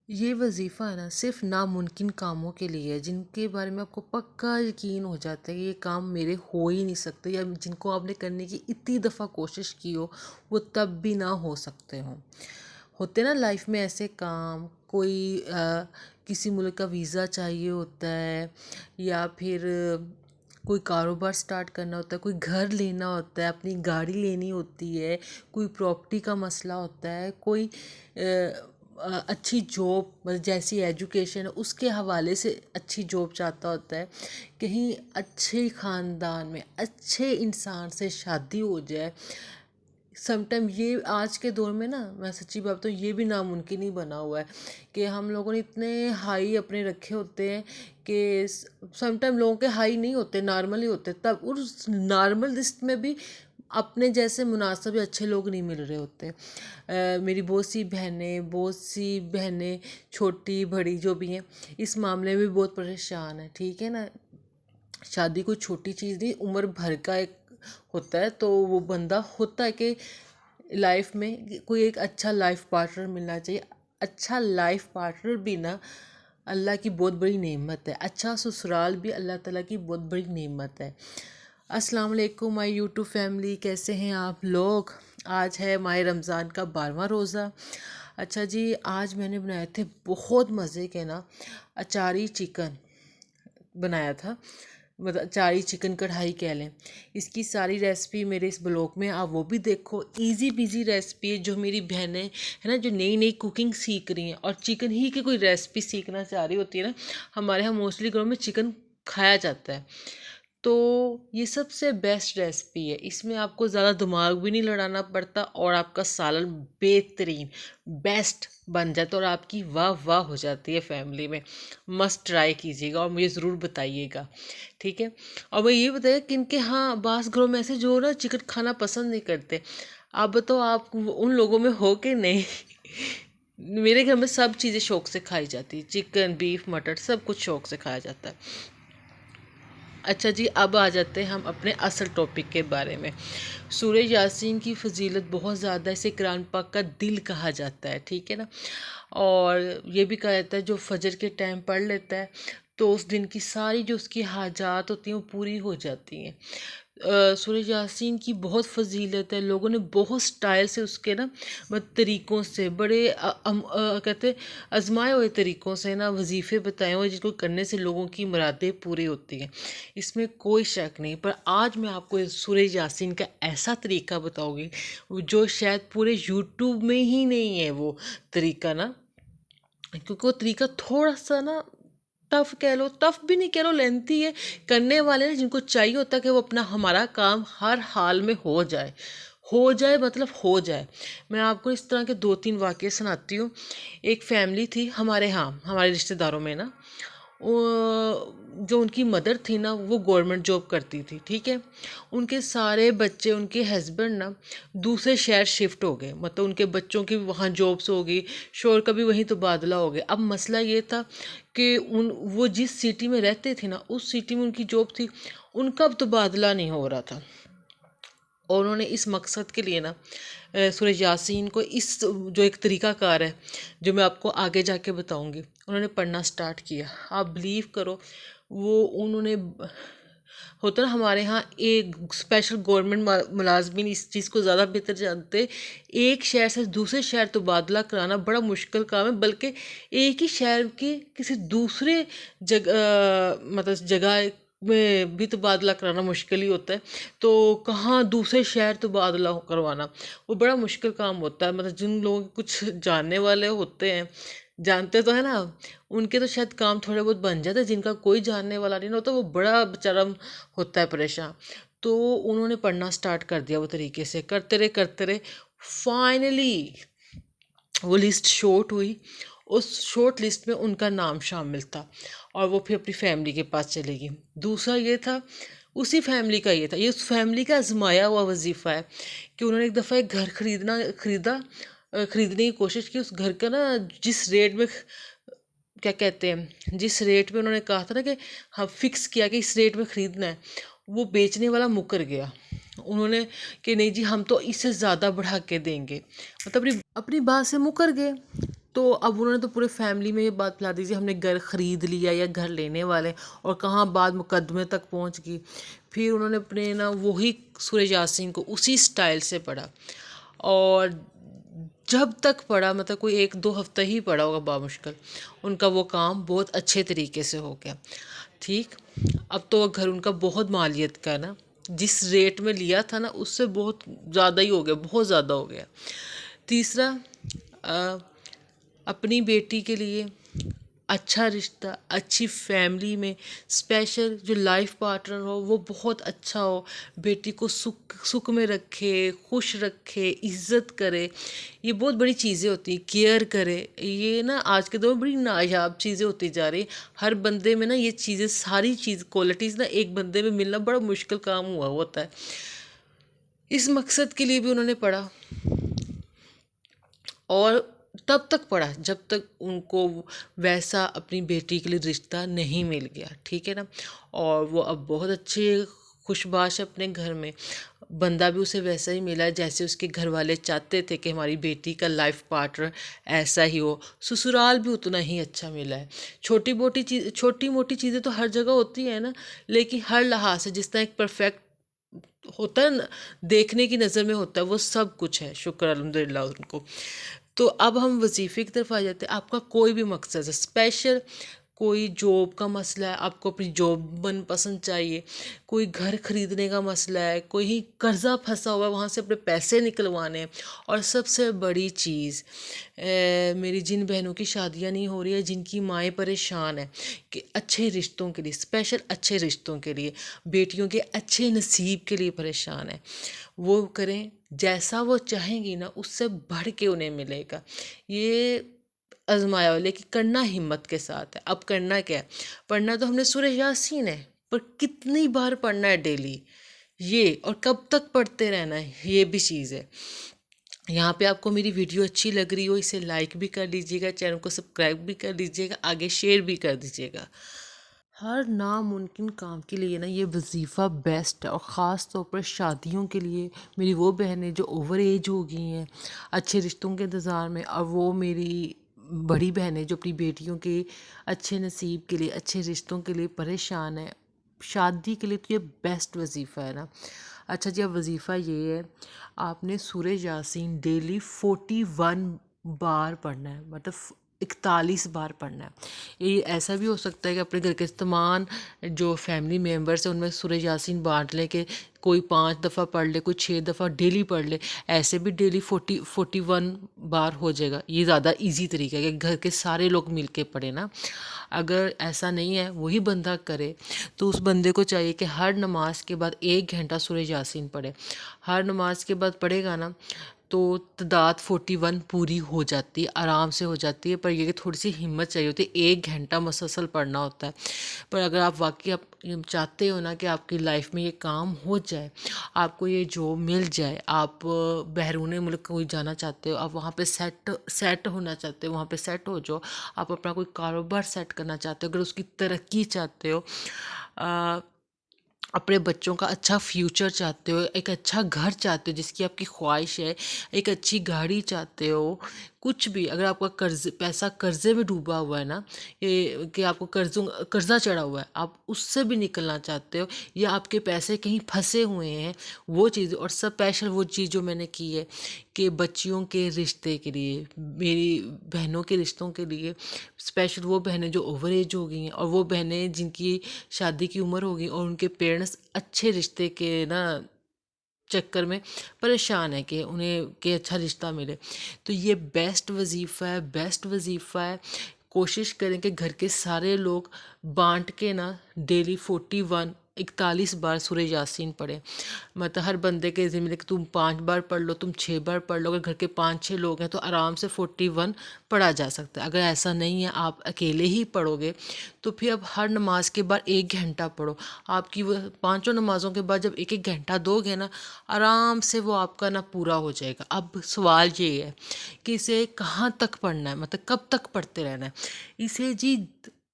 یہ وظیفہ ہے نا صرف ناممکن کاموں کے لیے ہے، جن کے بارے میں آپ کو پکا یقین ہو جاتا ہے کہ یہ کام میرے ہو ہی نہیں سکتے، یا جن کو آپ نے کرنے کی اتنی دفعہ کوشش کی ہو وہ تب بھی نہ ہو سکتے ہوں۔ ہوتے نا لائف میں ایسے کام، کوئی کسی ملک کا ویزا چاہیے ہوتا ہے، یا پھر کوئی کاروبار سٹارٹ کرنا ہوتا ہے، کوئی گھر لینا ہوتا ہے، اپنی گاڑی لینی ہوتی ہے، کوئی پراپرٹی کا مسئلہ ہوتا ہے، کوئی اچھی جاب جیسی ایجوکیشن اس کے حوالے سے اچھی جاب چاہتا ہوتا ہے، کہیں اچھے خاندان میں اچھے انسان سے شادی ہو جائے۔ سم ٹائم یہ آج کے دور میں نا، میں سچی بات بتاؤں، یہ بھی ناممکن ہی بنا ہوا ہے کہ ہم لوگوں نے اتنے ہائی اپنے رکھے ہوتے ہیں کہ سم ٹائم لوگوں کے ہائی نہیں ہوتے، نارمل ہی ہوتے، تب اس نارمل لسٹ میں بھی اپنے جیسے مناسب یا اچھے لوگ نہیں مل رہے ہوتے۔ میری بہت سی بہنیں چھوٹی بڑی جو بھی ہیں اس معاملے میں بھی بہت پریشان ہیں، ٹھیک ہے نا۔ شادی کوئی چھوٹی چیز نہیں، عمر بھر کا ایک ہوتا ہے، تو وہ بندہ ہوتا ہے کہ لائف میں کوئی ایک اچھا لائف پارٹنر ملنا چاہیے۔ اچھا لائف پارٹنر بھی نا اللہ کی بہت بڑی نعمت ہے، اچھا سسرال بھی اللہ تعالیٰ کی بہت بڑی نعمت ہے۔ السلام علیکم مائی یوٹیوب فیملی، کیسے ہیں آپ لوگ؟ آج ہے ماہ رمضان کا 12واں روزہ۔ اچھا جی، آج میں نے بنائے تھے بہت مزے کے نا اچاری چکن بنایا تھا، مطلب اچاری چکن کڑھائی کہہ لیں۔ اس کی ساری ریسپی میرے اس بلاگ میں، آپ وہ بھی دیکھو، ایزی بیزی ریسپی ہے جو میری بہنیں ہیں نا، جو نئی نئی کوکنگ سیکھ رہی ہیں اور چکن ہی کی کوئی ریسپی سیکھنا چاہ رہی ہوتی ہے نا۔ ہمارے یہاں موسٹلی گھروں میں چکن کھایا جاتا ہے، تو یہ سب سے بیسٹ ریسپی ہے۔ اس میں آپ کو زیادہ دماغ بھی نہیں لڑانا پڑتا، اور آپ کا سالن بہترین بیسٹ بن جاتا ہے، اور آپ کی واہ واہ ہو جاتی ہے فیملی میں۔ مسٹ ٹرائی کیجیے گا اور مجھے ضرور بتائیے گا، ٹھیک ہے۔ اور میں یہ بتایا کہ ان کے ہاں بعض گھروں میں ایسے جو نا چکن کھانا پسند نہیں کرتے، آپ بتاؤ آپ ان لوگوں میں ہو کہ نہیں؟ میرے گھر میں سب چیزیں شوق سے کھائی جاتی ہیں، چکن بیف مٹن سب کچھ شوق سے کھایا جاتا ہے۔ اچھا جی، اب آ جاتے ہیں ہم اپنے اصل ٹاپک کے بارے میں۔ سورہ یاسین کی فضیلت بہت زیادہ ہے، اسے قرآن پاک کا دل کہا جاتا ہے، ٹھیک ہے نا۔ اور یہ بھی کہا جاتا ہے جو فجر کے ٹائم پڑھ لیتا ہے تو اس دن کی ساری جو اس کی حاجات ہوتی ہیں وہ پوری ہو جاتی ہیں۔ سورہ یاسین کی بہت فضیلت ہے، لوگوں نے بہت سٹائل سے اس کے نا طریقوں سے بڑے کہتے ہیں آزمائے ہوئے طریقوں سے نا وظیفے بتائے ہوئے، جن کو کرنے سے لوگوں کی مرادیں پوری ہوتی ہیں، اس میں کوئی شک نہیں۔ پر آج میں آپ کو سورہ یاسین کا ایسا طریقہ بتاؤں گی جو شاید پورے یوٹیوب میں ہی نہیں ہے، وہ طریقہ نا، کیونکہ وہ طریقہ تھوڑا سا نا ٹف کہہ لو، ٹف بھی نہیں کہہ لو، لینتھی ہے۔ کرنے والے نا جن کو چاہیے ہوتا ہے کہ وہ اپنا ہمارا کام ہر حال میں ہو جائے، ہو جائے مطلب ہو جائے۔ میں آپ کو اس طرح کے 2-3 واقعے سناتی ہوں۔ ایک فیملی تھی ہمارے ہاں، ہمارے رشتہ داروں میں نا، جو ان کی مدر تھی نا وہ گورنمنٹ جاب کرتی تھی، ٹھیک ہے۔ ان کے سارے بچے، ان کے ہسبینڈ نا دوسرے شہر شفٹ ہو گئے، مطلب ان کے بچوں کی وہاں جابس ہو گئی، شوہر کا بھی وہیں تبادلہ ہو گیا۔ اب مسئلہ یہ تھا کہ وہ جس سٹی میں رہتے تھے نا، اس سٹی میں ان کی جاب تھی، ان کا اب تبادلہ نہیں ہو رہا تھا۔ اور انہوں نے اس مقصد کے لیے نا سورہ یاسین کو، اس جو ایک طریقہ کار ہے جو میں آپ کو آگے جا کے بتاؤں گی، انہوں نے پڑھنا سٹارٹ کیا۔ آپ بلیو کرو، وہ انہوں نے ہوتا نا ہمارے ہاں ایک اسپیشل گورنمنٹ ملازمین اس چیز کو زیادہ بہتر جانتے، ایک شہر سے دوسرے شہر تبادلہ کرانا بڑا مشکل کام ہے، بلکہ ایک ہی شہر کے کسی دوسرے مطلب جگہ میں بھی تبادلہ کرانا مشکل ہی ہوتا ہے، تو کہاں دوسرے شہر تبادلہ کروانا وہ بڑا مشکل کام ہوتا ہے۔ مطلب جن لوگوں کے کچھ جاننے والے ہوتے ہیں، جانتے تو ہیں نا، ان کے تو شاید کام تھوڑے بہت بن جاتے ہیں، جن کا کوئی جاننے والا نہیں ہوتا وہ بڑا بیچارہ ہوتا ہے پریشان۔ تو انہوں نے پڑھنا سٹارٹ کر دیا، وہ طریقے سے کرتے رہے، فائنلی وہ لسٹ شارٹ ہوئی، اس شارٹ لسٹ میں ان کا نام شامل تھا، اور وہ پھر اپنی فیملی کے پاس چلے گی۔ دوسرا یہ تھا، اسی فیملی کا یہ تھا، یہ اس فیملی کا آزمایا ہوا وظیفہ ہے کہ انہوں نے ایک دفعہ ایک گھر خریدنے کی کوشش کی۔ اس گھر کا نا جس ریٹ میں، کیا کہتے ہیں، جس ریٹ میں انہوں نے کہا تھا نا کہ ہم فکس کیا کہ اس ریٹ میں خریدنا ہے، وہ بیچنے والا مکر گیا۔ انہوں نے کہ نہیں جی ہم تو اس سے زیادہ بڑھا کے دیں گے، مطلب اپنی بات سے مکر گئے۔ تو اب انہوں نے تو پورے فیملی میں یہ بات پھیلا دی تھی ہم نے گھر خرید لیا یا گھر لینے والے ہیں، اور کہاں بات مقدمے تک پہنچ گئی۔ پھر انہوں نے اپنے نا وہی سورہ یاسین کو اسی سٹائل سے پڑھا، اور جب تک پڑھا مطلب کوئی 1-2 ہفتہ ہی پڑھا ہوگا بامشکل، ان کا وہ کام بہت اچھے طریقے سے ہو گیا۔ ٹھیک، اب تو وہ گھر ان کا بہت مالیت کا ہے نا، جس ریٹ میں لیا تھا نا اس سے بہت زیادہ ہی ہو گیا، بہت زیادہ ہو گیا۔ تیسرا، اپنی بیٹی کے لیے اچھا رشتہ، اچھی فیملی میں اسپیشل جو لائف پارٹنر ہو وہ بہت اچھا ہو، بیٹی کو سکھ میں رکھے، خوش رکھے، عزت کرے، یہ بہت بڑی چیزیں ہوتی ہیں، کیئر کرے۔ یہ نا آج کے دور میں بڑی نایاب چیزیں ہوتی جا رہی ہیں، ہر بندے میں نا یہ چیزیں، ساری کوالٹیز نا ایک بندے میں ملنا بڑا مشکل کام ہوا ہوتا ہے۔ اس مقصد کے لیے بھی انہوں نے پڑھا، اور تب تک پڑھا جب تک ان کو ویسا اپنی بیٹی کے لیے رشتہ نہیں مل گیا، ٹھیک ہے نا۔ اور وہ اب بہت اچھے خوش باش ہے اپنے گھر میں، بندہ بھی اسے ویسا ہی ملا ہے جیسے اس کے گھر والے چاہتے تھے کہ ہماری بیٹی کا لائف پارٹنر ایسا ہی ہو، سسرال بھی اتنا ہی اچھا ملا ہے۔ چھوٹی موٹی چیزیں تو ہر جگہ ہوتی ہیں نا، لیکن ہر لحاظ سے جس طرح ایک پرفیکٹ ہوتا ہے نا، دیکھنے کی نظر میں ہوتا ہے، وہ سب کچھ ہے، شکر الحمدللہ ان کو۔ تو اب ہم وظیفے کی طرف آ جاتے ہیں۔ آپ کا کوئی بھی مقصد ہے، اسپیشل کوئی جاب کا مسئلہ ہے، آپ کو اپنی جاب من پسند چاہیے، کوئی گھر خریدنے کا مسئلہ ہے، کوئی قرضہ پھنسا ہوا ہے وہاں سے اپنے پیسے نکلوانے ہیں، اور سب سے بڑی چیز، میری جن بہنوں کی شادیاں نہیں ہو رہی ہے، جن کی مائیں پریشان ہیں کہ اچھے رشتوں کے لیے، اسپیشل اچھے رشتوں کے لیے، بیٹیوں کے اچھے نصیب کے لیے پریشان ہیں، وہ کریں جیسا وہ چاہیں گی نا، اس سے بڑھ کے انہیں ملے گا۔ یہ آزمایا ہوا، لیکن کرنا ہمت کے ساتھ ہے۔ اب کرنا کیا ہے؟ پڑھنا تو ہم نے سورہ یاسین ہے، پر کتنی بار پڑھنا ہے ڈیلی، یہ اور کب تک پڑھتے رہنا ہے، یہ بھی چیز ہے۔ یہاں پہ آپ کو میری ویڈیو اچھی لگ رہی ہو، اسے لائک بھی کر لیجیے گا، چینل کو سبسکرائب بھی کر لیجیے گا، آگے شیئر بھی کر دیجیے گا۔ ہر ناممکن کام کے لیے نا یہ وظیفہ بیسٹ ہے، اور خاص طور پر شادیوں کے لیے۔ میری وہ بہنیں جو اوور ایج ہو گئی ہیں اچھے رشتوں کے انتظار میں، اور وہ میری بڑی بہنیں جو اپنی بیٹیوں کے اچھے نصیب کے لیے، اچھے رشتوں کے لیے پریشان ہیں، شادی کے لیے تو یہ بیسٹ وظیفہ ہے نا۔ اچھا جی، اب وظیفہ یہ ہے، آپ نے سورہ یاسین ڈیلی 41 بار پڑھنا ہے، مطلب 41 بار پڑھنا ہے۔ یہ ایسا بھی ہو سکتا ہے کہ اپنے گھر کے تمام جو فیملی ممبرس ہیں ان میں سورہ یاسین بانٹ لیں کہ کوئی 5 دفعہ پڑھ لے، کوئی 6 دفعہ ڈیلی پڑھ لے، ایسے بھی ڈیلی 41 بار ہو جائے گا۔ یہ زیادہ ایزی طریقہ ہے کہ گھر کے سارے لوگ مل کے پڑھیں نا۔ اگر ایسا نہیں ہے، وہی بندہ کرے، تو اس بندے کو چاہیے کہ ہر نماز کے بعد 1 گھنٹہ سورہ یاسین پڑھے۔ ہر نماز کے بعد پڑھے گا نا تو تعداد 41 پوری ہو جاتی ہے، آرام سے ہو جاتی ہے، پر یہ کہ تھوڑی سی ہمت چاہیے ہوتی ہے، 1 گھنٹہ مسلسل پڑھنا ہوتا ہے۔ پر اگر آپ واقعی آپ چاہتے ہو نا کہ آپ کی لائف میں یہ کام ہو جائے، آپ کو یہ جاب مل جائے، آپ بیرون ملک کوئی جانا چاہتے ہو، آپ وہاں پہ سیٹ ہونا چاہتے ہو، وہاں پہ سیٹ ہو جاؤ، آپ اپنا کوئی کاروبار سیٹ کرنا چاہتے ہو، اگر اس کی ترقی چاہتے ہو، اپنے بچوں کا اچھا فیوچر چاہتے ہو، ایک اچھا گھر چاہتے ہو جس کی آپ کی خواہش ہے، ایک اچھی گاڑی چاہتے ہو، کچھ بھی، اگر آپ کا پیسہ قرضے میں ڈوبا ہوا ہے نا، کہ آپ کو قرضہ چڑھا ہوا ہے، آپ اس سے بھی نکلنا چاہتے ہو، یا آپ کے پیسے کہیں پھنسے ہوئے ہیں، وہ چیز، اور اسپیشل وہ چیز جو میں نے کی ہے کہ بچیوں کے رشتے کے لیے، میری بہنوں کے رشتوں کے لیے، اسپیشل وہ بہنیں جو اوور ایج ہو گئی ہیں، اور وہ بہنیں جن کی شادی کی عمر ہو گئی اور ان کے پیرنٹس اچھے رشتے کے نا چکر میں پریشان ہے کہ انہیں کہ اچھا رشتہ ملے، تو یہ بیسٹ وظیفہ ہے، بیسٹ وظیفہ ہے۔ کوشش کریں کہ گھر کے سارے لوگ بانٹ کے نا ڈیلی 41 بار سورہ یاسین پڑھیں، مطلب ہر بندے کے ذمہ ہے کہ تم 5 بار پڑھ لو، تم 6 بار پڑھ لو، اگر گھر کے 5-6 لوگ ہیں تو آرام سے 41 پڑھا جا سکتا ہے۔ اگر ایسا نہیں ہے، آپ اکیلے ہی پڑھو گے، تو پھر اب ہر نماز کے بعد 1 گھنٹہ پڑھو، آپ کی وہ 5 نمازوں کے بعد جب 1 گھنٹہ دو گے نا، آرام سے وہ آپ کا نا پورا ہو جائے گا۔ اب سوال یہ ہے کہ اسے کہاں تک پڑھنا ہے، مطلب کب تک پڑھتے رہنا ہے اسے؟ جی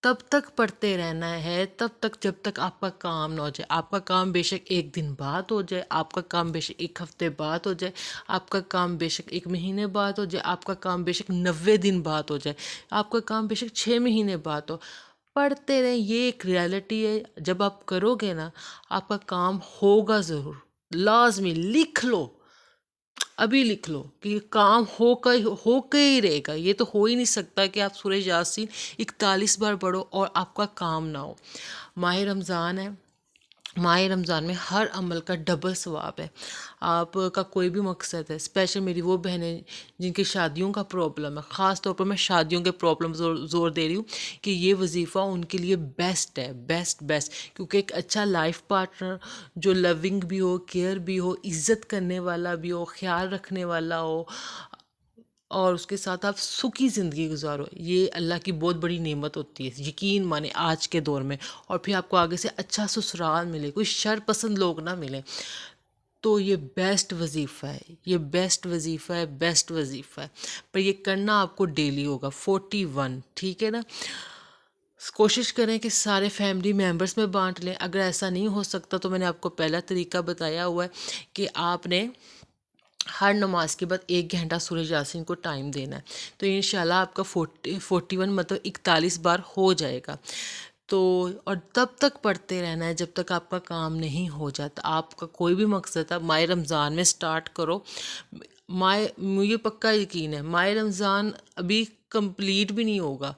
تب تک پڑھتے رہنا ہے، تب تک جب تک آپ کا کام نہ ہو جائے۔ آپ کا کام بے شک ایک دن بعد ہو جائے، آپ کا کام بے شک ایک ہفتے بعد ہو جائے، آپ کا کام بے شک ایک مہینے بعد ہو جائے، آپ کا کام بے شک 90 دن بعد ہو جائے، آپ کا کام بے شک 6 مہینے بعد ہو، پڑھتے رہیں۔ یہ ایک ریالٹی ہے، جب آپ کرو گے نا آپ کا کام ہوگا ضرور، لازمی لکھ لو، ابھی لکھ لو کہ یہ کام ہو کے ہی رہے گا۔ یہ تو ہو ہی نہیں سکتا کہ آپ سورہ یاسین 41 بار پڑھو اور آپ کا کام نہ ہو۔ ماہ رمضان ہے، ماہ رمضان میں ہر عمل کا ڈبل ثواب ہے۔ آپ کا کوئی بھی مقصد ہے، اسپیشل میری وہ بہنیں جن کی شادیوں کا پرابلم ہے، خاص طور پر میں شادیوں کے پرابلم زور دے رہی ہوں کہ یہ وظیفہ ان کے لیے بیسٹ ہے، بیسٹ، کیونکہ ایک اچھا لائف پارٹنر جو لونگ بھی ہو، کیئر بھی ہو، عزت کرنے والا بھی ہو، خیال رکھنے والا ہو، اور اس کے ساتھ آپ سکھی زندگی گزارو، یہ اللہ کی بہت بڑی نعمت ہوتی ہے، یقین مانیں آج کے دور میں۔ اور پھر آپ کو آگے سے اچھا سسرال ملے، کوئی شر پسند لوگ نہ ملیں، تو یہ بیسٹ وظیفہ ہے، یہ بیسٹ وظیفہ ہے، بیسٹ وظیفہ ہے۔ پر یہ کرنا آپ کو ڈیلی ہوگا، 41، ٹھیک ہے نا؟ کوشش کریں کہ سارے فیملی ممبرس میں بانٹ لیں۔ اگر ایسا نہیں ہو سکتا تو میں نے آپ کو پہلا طریقہ بتایا ہوا ہے کہ آپ نے ہر نماز کے بعد 1 گھنٹہ سورہ یاسین کو ٹائم دینا ہے، تو انشاءاللہ آپ کا 41 مطلب 41 بار ہو جائے گا۔ تو اور تب تک پڑھتے رہنا ہے جب تک آپ کا کام نہیں ہو جاتا۔ آپ کا کوئی بھی مقصد ہے، ماہ رمضان میں سٹارٹ کرو۔ مجھے پکا یقین ہے ماہ رمضان ابھی کمپلیٹ بھی نہیں ہوگا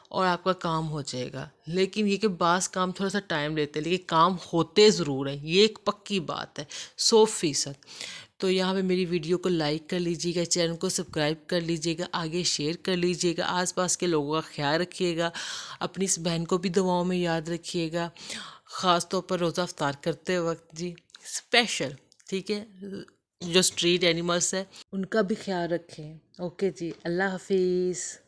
اور آپ کا کام ہو جائے گا، لیکن یہ کہ بعض کام تھوڑا سا ٹائم لیتے ہیں، لیکن کام ہوتے ضرور ہیں، یہ ایک پکی بات ہے، 100%۔ تو یہاں پہ میری ویڈیو کو لائک کر لیجیے گا، چینل کو سبسکرائب کر لیجیے گا، آگے شیئر کر لیجیے گا، آس پاس کے لوگوں کا خیال رکھیے گا، اپنی اس بہن کو بھی دعاؤں میں یاد رکھیے گا، خاص طور پر روزہ افطار کرتے وقت جی، اسپیشل، ٹھیک ہے؟ جو اسٹریٹ اینیملس ہیں ان کا بھی خیال رکھیں۔ اوکے جی، اللہ حافظ۔